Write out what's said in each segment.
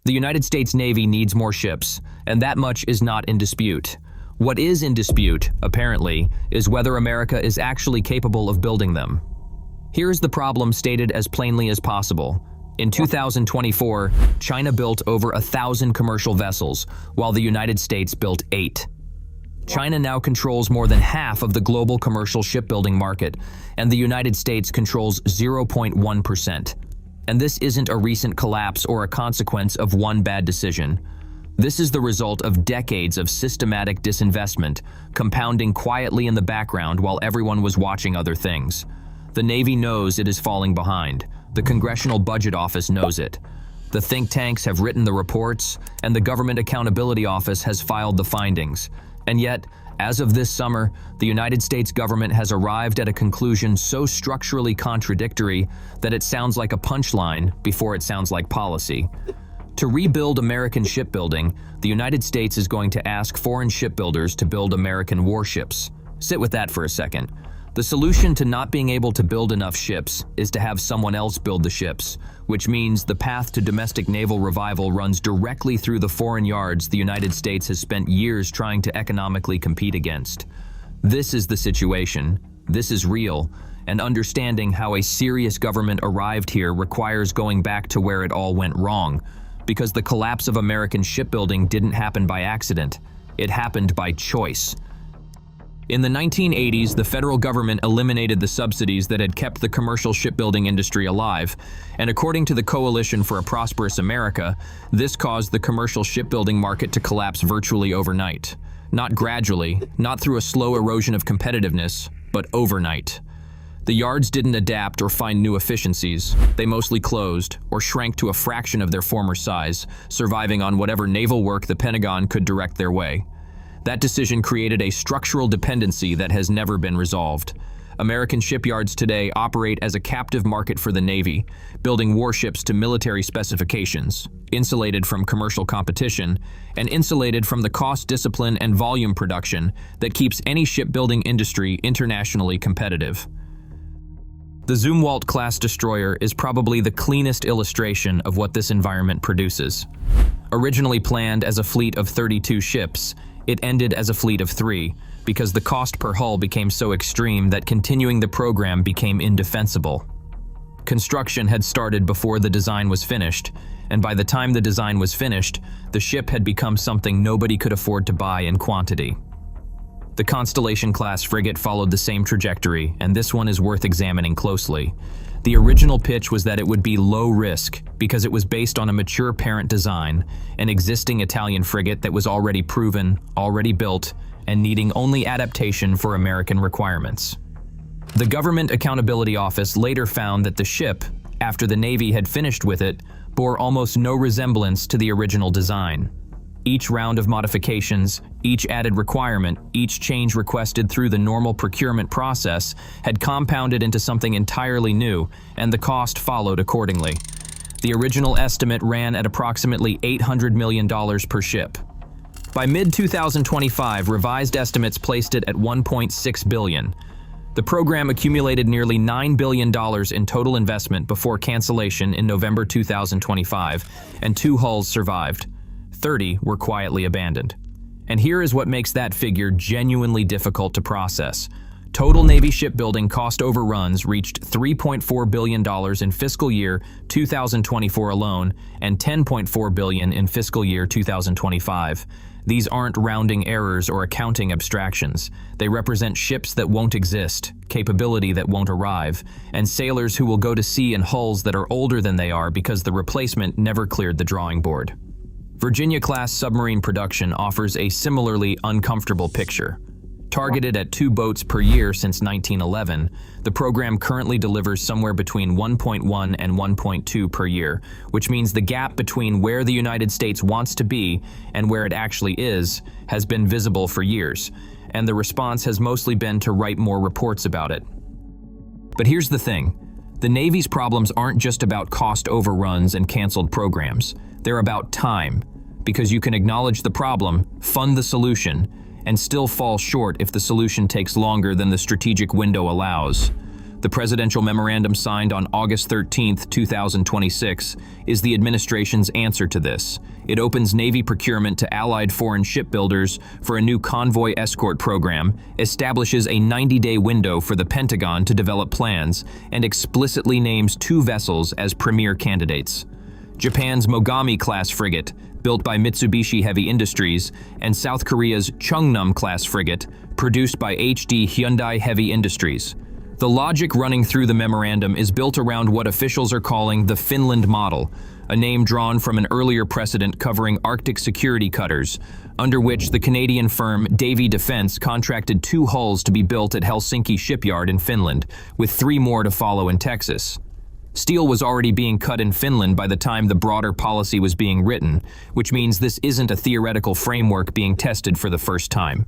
The United States Navy needs more ships, and that much is not in dispute. What is in dispute, apparently, is whether America is actually capable of building them. Here is the problem stated as plainly as possible. In 2024, China built over 1,000 commercial vessels, while the United States built 8. China now controls more than half of the global commercial shipbuilding market, and the United States controls 0.1%. And this isn't a recent collapse or a consequence of one bad decision. This is the result of decades of systematic disinvestment, compounding quietly in the background while everyone was watching other things. The Navy knows it is falling behind. The Congressional Budget Office knows it. The think tanks have written the reports, and the Government Accountability Office has filed the findings. And yet, as of this summer, the United States government has arrived at a conclusion so structurally contradictory that it sounds like a punchline before it sounds like policy. To rebuild American shipbuilding, the United States is going to ask foreign shipbuilders to build American warships. Sit with that for a second. The solution to not being able to build enough ships is to have someone else build the ships, which means the path to domestic naval revival runs directly through the foreign yards the United States has spent years trying to economically compete against. This is the situation. This is real. And understanding how a serious government arrived here requires going back to where it all went wrong. Because the collapse of American shipbuilding didn't happen by accident. It happened by choice. In the 1980s, the federal government eliminated the subsidies that had kept the commercial shipbuilding industry alive, and according to the Coalition for a Prosperous America, this caused the commercial shipbuilding market to collapse virtually overnight. Not gradually, not through a slow erosion of competitiveness, but overnight. The yards didn't adapt or find new efficiencies. They mostly closed or shrank to a fraction of their former size, surviving on whatever naval work the Pentagon could direct their way. That decision created a structural dependency that has never been resolved. American shipyards today operate as a captive market for the Navy, building warships to military specifications, insulated from commercial competition, and insulated from the cost discipline and volume production that keeps any shipbuilding industry internationally competitive. The Zumwalt-class destroyer is probably the cleanest illustration of what this environment produces. Originally planned as a fleet of 32 ships, it ended as a fleet of 3, because the cost per hull became so extreme that continuing the program became indefensible. Construction had started before the design was finished, and by the time the design was finished, the ship had become something nobody could afford to buy in quantity. The Constellation-class frigate followed the same trajectory, and this one is worth examining closely. The original pitch was that it would be low risk because it was based on a mature parent design, an existing Italian frigate that was already proven, already built, and needing only adaptation for American requirements. The Government Accountability Office later found that the ship, after the Navy had finished with it, bore almost no resemblance to the original design. Each round of modifications, each added requirement, each change requested through the normal procurement process had compounded into something entirely new, and the cost followed accordingly. The original estimate ran at approximately $800 million per ship. By mid-2025, revised estimates placed it at $1.6 billion. The program accumulated nearly $9 billion in total investment before cancellation in November 2025, and 2 hulls survived. 30 were quietly abandoned. And here is what makes that figure genuinely difficult to process. Total Navy shipbuilding cost overruns reached $3.4 billion in fiscal year 2024 alone and $10.4 billion in fiscal year 2025. These aren't rounding errors or accounting abstractions. They represent ships that won't exist, capability that won't arrive, and sailors who will go to sea in hulls that are older than they are because the replacement never cleared the drawing board. Virginia-class submarine production offers a similarly uncomfortable picture. Targeted at 2 boats per year since 1911, the program currently delivers somewhere between 1.1 and 1.2 per year, which means the gap between where the United States wants to be and where it actually is has been visible for years, and the response has mostly been to write more reports about it. But here's the thing. The Navy's problems aren't just about cost overruns and canceled programs. They're about time, because you can acknowledge the problem, fund the solution, and still fall short if the solution takes longer than the strategic window allows. The presidential memorandum signed on August 13, 2026, is the administration's answer to this. It opens Navy procurement to allied foreign shipbuilders for a new convoy escort program, establishes a 90-day window for the Pentagon to develop plans, and explicitly names 2 vessels as premier candidates. Japan's Mogami-class frigate, built by Mitsubishi Heavy Industries, and South Korea's Chungnam-class frigate, produced by HD Hyundai Heavy Industries. The logic running through the memorandum is built around what officials are calling the Finland model, a name drawn from an earlier precedent covering Arctic security cutters, under which the Canadian firm Davy Defence contracted 2 hulls to be built at Helsinki Shipyard in Finland, with 3 more to follow in Texas. Steel was already being cut in Finland by the time the broader policy was being written, which means this isn't a theoretical framework being tested for the first time.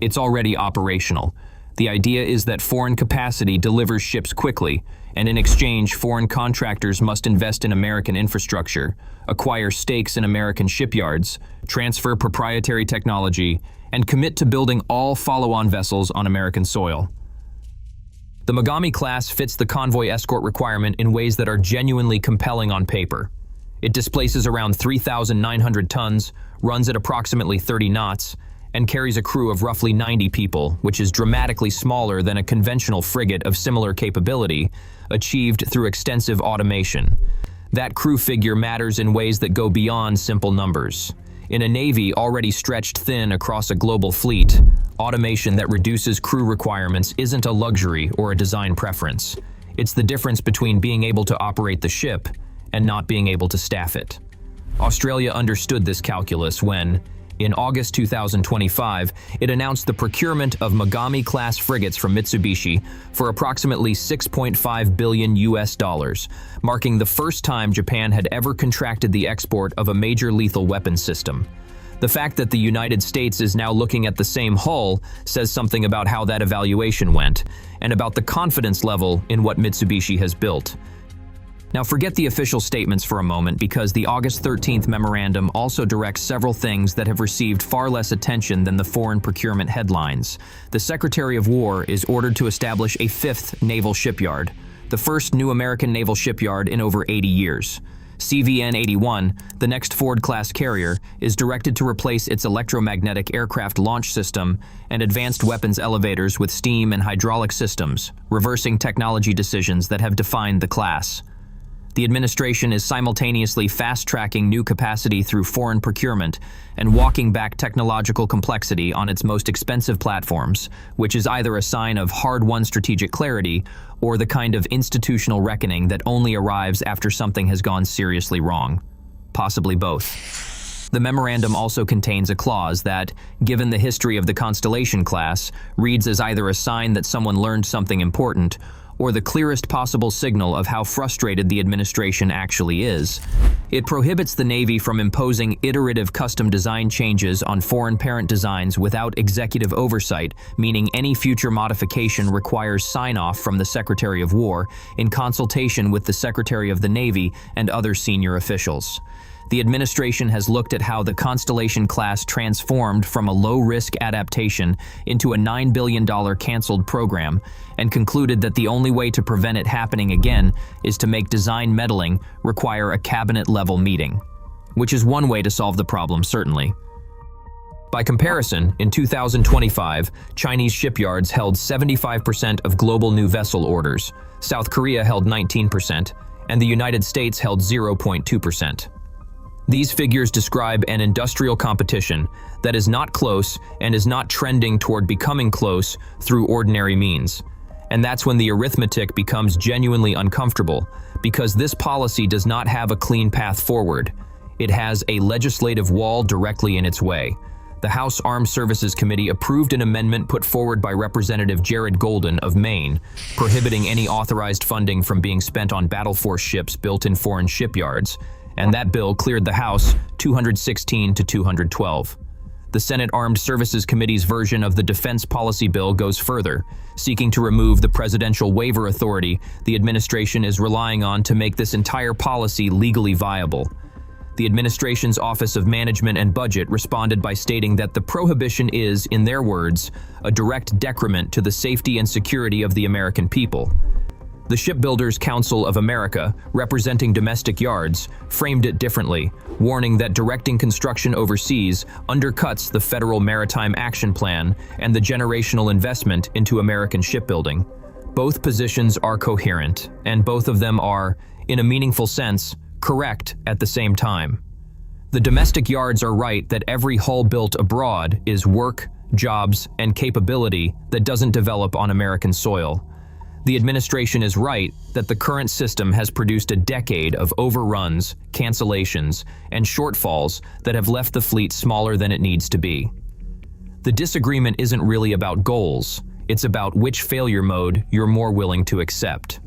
It's already operational. The idea is that foreign capacity delivers ships quickly, and in exchange, foreign contractors must invest in American infrastructure, acquire stakes in American shipyards, transfer proprietary technology, and commit to building all follow-on vessels on American soil. The Mogami-class fits the convoy escort requirement in ways that are genuinely compelling on paper. It displaces around 3,900 tons, runs at approximately 30 knots, and carries a crew of roughly 90 people, which is dramatically smaller than a conventional frigate of similar capability, achieved through extensive automation. That crew figure matters in ways that go beyond simple numbers. In a Navy already stretched thin across a global fleet, automation that reduces crew requirements isn't a luxury or a design preference. It's the difference between being able to operate the ship and not being able to staff it. Australia understood this calculus when, in August 2025, it announced the procurement of Mogami-class frigates from Mitsubishi for approximately $6.5 billion, marking the first time Japan had ever contracted the export of a major lethal weapons system. The fact that the United States is now looking at the same hull says something about how that evaluation went, and about the confidence level in what Mitsubishi has built. Now forget the official statements for a moment, because the August 13th memorandum also directs several things that have received far less attention than the foreign procurement headlines. The Secretary of War is ordered to establish a 5th naval shipyard, the first new American naval shipyard in over 80 years. CVN-81, the next Ford-class carrier, is directed to replace its electromagnetic aircraft launch system and advanced weapons elevators with steam and hydraulic systems, reversing technology decisions that have defined the class. The administration is simultaneously fast-tracking new capacity through foreign procurement and walking back technological complexity on its most expensive platforms, which is either a sign of hard-won strategic clarity or the kind of institutional reckoning that only arrives after something has gone seriously wrong. Possibly both. The memorandum also contains a clause that, given the history of the Constellation-class, reads as either a sign that someone learned something important or the clearest possible signal of how frustrated the administration actually is. It prohibits the Navy from imposing iterative custom design changes on foreign parent designs without executive oversight, meaning any future modification requires sign-off from the Secretary of War in consultation with the Secretary of the Navy and other senior officials. The administration has looked at how the Constellation-class transformed from a low-risk adaptation into a $9 billion canceled program, and concluded that the only way to prevent it happening again is to make design meddling require a cabinet-level meeting. Which is one way to solve the problem, certainly. By comparison, in 2025, Chinese shipyards held 75% of global new vessel orders, South Korea held 19%, and the United States held 0.2%. These figures describe an industrial competition that is not close and is not trending toward becoming close through ordinary means. And that's when the arithmetic becomes genuinely uncomfortable, because this policy does not have a clean path forward. It has a legislative wall directly in its way. The House Armed Services Committee approved an amendment put forward by Representative Jared Golden of Maine, prohibiting any authorized funding from being spent on battle force ships built in foreign shipyards, and that bill cleared the House 216 to 212. The Senate Armed Services Committee's version of the Defense Policy Bill goes further, seeking to remove the presidential waiver authority the administration is relying on to make this entire policy legally viable. The administration's Office of Management and Budget responded by stating that the prohibition is, in their words, a direct decrement to the safety and security of the American people. The Shipbuilders Council of America, representing domestic yards, framed it differently, warning that directing construction overseas undercuts the Federal Maritime Action Plan and the generational investment into American shipbuilding. Both positions are coherent, and both of them are, in a meaningful sense, correct at the same time. The domestic yards are right that every hull built abroad is work, jobs, and capability that doesn't develop on American soil. The administration is right that the current system has produced a decade of overruns, cancellations, and shortfalls that have left the fleet smaller than it needs to be. The disagreement isn't really about goals, it's about which failure mode you're more willing to accept.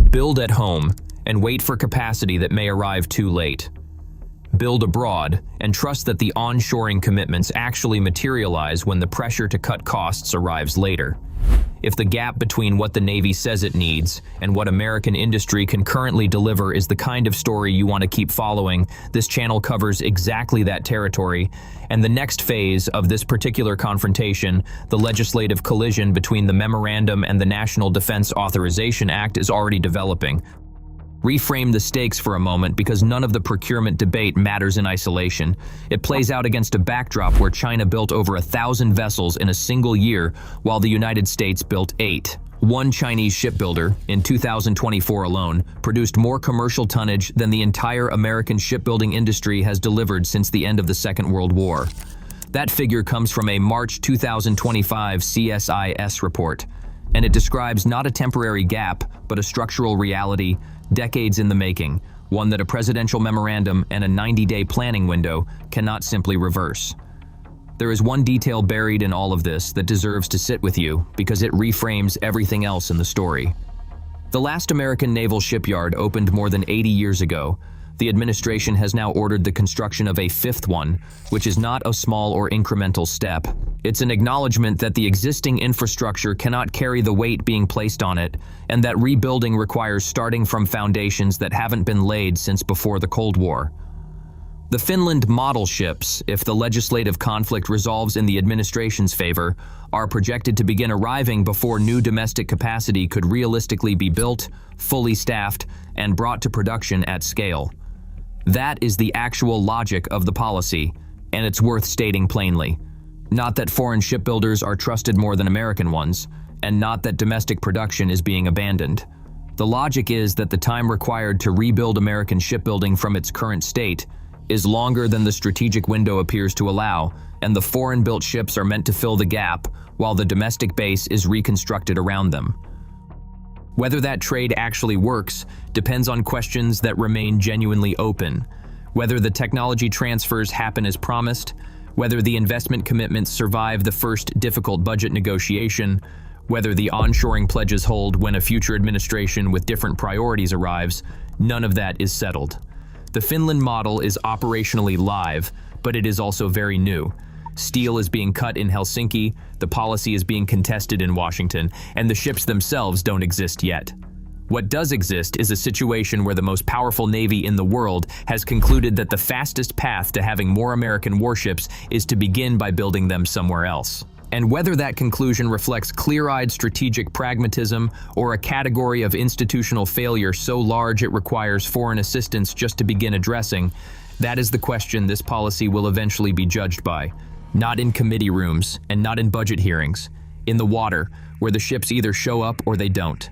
Build at home and wait for capacity that may arrive too late. Build abroad and trust that the onshoring commitments actually materialize when the pressure to cut costs arrives later. If the gap between what the Navy says it needs and what American industry can currently deliver is the kind of story you want to keep following, this channel covers exactly that territory. And the next phase of this particular confrontation, the legislative collision between the memorandum and the National Defense Authorization Act, is already developing. Reframe the stakes for a moment, because none of the procurement debate matters in isolation. It plays out against a backdrop where China built over 1,000 vessels in a single year, while the United States built 8. One Chinese shipbuilder, in 2024 alone, produced more commercial tonnage than the entire American shipbuilding industry has delivered since the end of the Second World War. That figure comes from a March 2025 CSIS report, and it describes not a temporary gap, but a structural reality, decades in the making, one that a presidential memorandum and a 90-day planning window cannot simply reverse. There is one detail buried in all of this that deserves to sit with you because it reframes everything else in the story. The last American naval shipyard opened more than 80 years ago. The administration has now ordered the construction of a 5th one, which is not a small or incremental step. It's an acknowledgement that the existing infrastructure cannot carry the weight being placed on it, and that rebuilding requires starting from foundations that haven't been laid since before the Cold War. The Finland model ships, if the legislative conflict resolves in the administration's favor, are projected to begin arriving before new domestic capacity could realistically be built, fully staffed, and brought to production at scale. That is the actual logic of the policy, and it's worth stating plainly. Not that foreign shipbuilders are trusted more than American ones, and not that domestic production is being abandoned. The logic is that the time required to rebuild American shipbuilding from its current state is longer than the strategic window appears to allow, and the foreign-built ships are meant to fill the gap while the domestic base is reconstructed around them. Whether that trade actually works depends on questions that remain genuinely open. Whether the technology transfers happen as promised, whether the investment commitments survive the first difficult budget negotiation, whether the onshoring pledges hold when a future administration with different priorities arrives, none of that is settled. The Finland model is operationally live, but it is also very new. Steel is being cut in Helsinki, the policy is being contested in Washington, and the ships themselves don't exist yet. What does exist is a situation where the most powerful navy in the world has concluded that the fastest path to having more American warships is to begin by building them somewhere else. And whether that conclusion reflects clear-eyed strategic pragmatism or a category of institutional failure so large it requires foreign assistance just to begin addressing, that is the question this policy will eventually be judged by. Not in committee rooms and not in budget hearings. In the water, where the ships either show up or they don't.